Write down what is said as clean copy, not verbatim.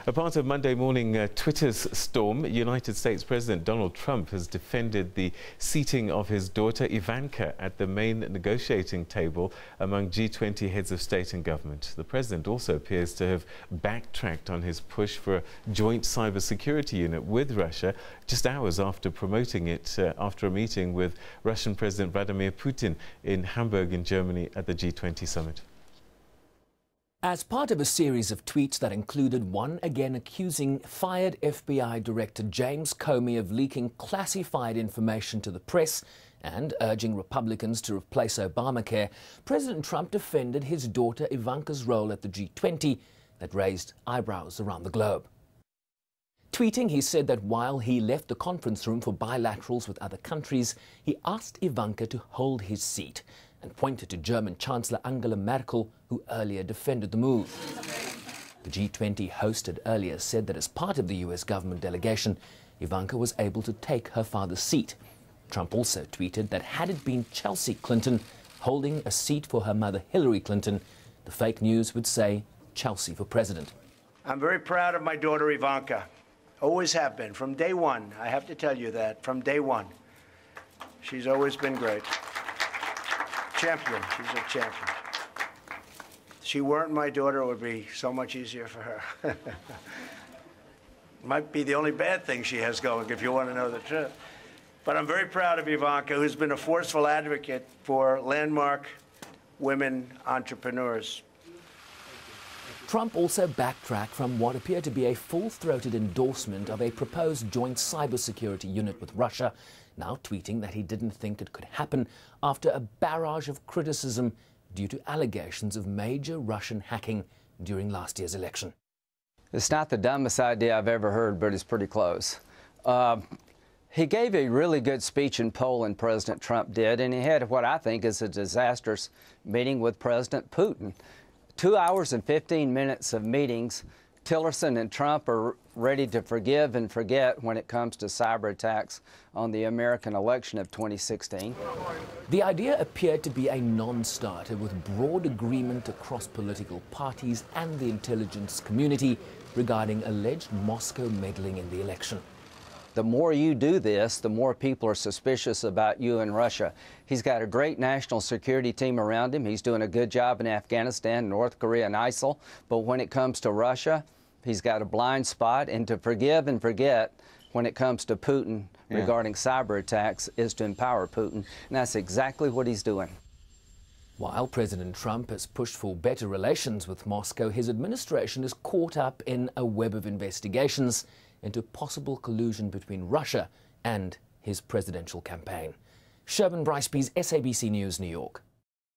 A part of Monday morning Twitter's storm, United States President Donald Trump has defended the seating of his daughter Ivanka at the main negotiating table among G20 heads of state and government. The president also appears to have backtracked on his push for a joint cybersecurity unit with Russia just hours after promoting it after a meeting with Russian President Vladimir Putin in Hamburg in Germany at the G20 summit. As part of a series of tweets that included one again accusing fired FBI Director James Comey of leaking classified information to the press and urging Republicans to replace Obamacare, President Trump defended his daughter Ivanka's role at the G20 that raised eyebrows around the globe. Tweeting, he said that while he left the conference room for bilaterals with other countries, he asked Ivanka to hold his seat and pointed to German Chancellor Angela Merkel, who earlier defended the move. The G20 host had earlier said that as part of the US government delegation, Ivanka was able to take her father's seat. Trump also tweeted that had it been Chelsea Clinton holding a seat for her mother Hillary Clinton, the fake news would say Chelsea for president. I'm very proud of my daughter Ivanka. Always have been, from day one. I have to tell you that, from day one. She's always been great. Champion. She's a champion. If she weren't my daughter, it would be so much easier for her. Might be the only bad thing she has going, if you want to know the truth. But I'm very proud of Ivanka, who's been a forceful advocate for landmark women entrepreneurs. Trump also backtracked from what appeared to be a full-throated endorsement of a proposed joint cybersecurity unit with Russia, now tweeting that he didn't think it could happen after a barrage of criticism due to allegations of major Russian hacking during last year's election. It's not the dumbest idea I've ever heard, but it's pretty close. He gave a really good speech in Poland, President Trump did, and he had what I think is a disastrous meeting with President Putin. 2 hours and 15 minutes of meetings. Tillerson and Trump are ready to forgive and forget when it comes to cyber attacks on the American election of 2016. The idea appeared to be a non-starter with broad agreement across political parties and the intelligence community regarding alleged Moscow meddling in the election. The more you do this, the more people are suspicious about you in Russia. He's got a great national security team around him. He's doing a good job in Afghanistan, North Korea, and ISIL. But when it comes to Russia, he's got a blind spot. And to forgive and forget when it comes to Putin regarding cyber attacks is to empower Putin. And that's exactly what he's doing. While President Trump has pushed for better relations with Moscow, his administration is caught up in a web of investigations into possible collusion between Russia and his presidential campaign. Sherman Bryceby's SABC News, New York.